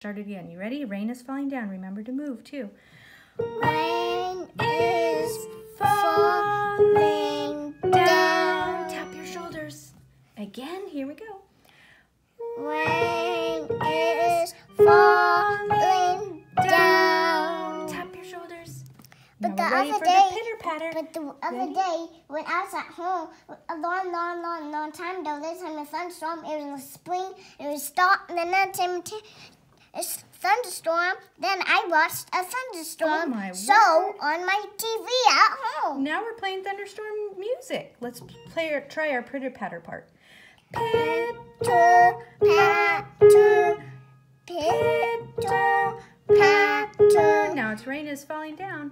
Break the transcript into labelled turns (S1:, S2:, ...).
S1: start it again. You ready? Rain is falling down. Remember to move too.
S2: Rain is falling down.
S1: Tap your shoulders. Again, here we go.
S2: Rain is falling down.
S1: Tap your shoulders.
S2: But
S1: Now
S2: the
S1: we're ready
S2: other
S1: for
S2: day,
S1: the pitter patter.
S2: But the other day, when I was at home, a long time ago, this time a thunderstorm, it was spring, it was stop, and then that time a thunderstorm, then I watched a thunderstorm
S1: Oh my
S2: show on my TV at home.
S1: Now we're playing thunderstorm music. Let's try our pitter patter part. Pitter
S2: Patter, pitter patter.
S1: Now it's rain is falling down.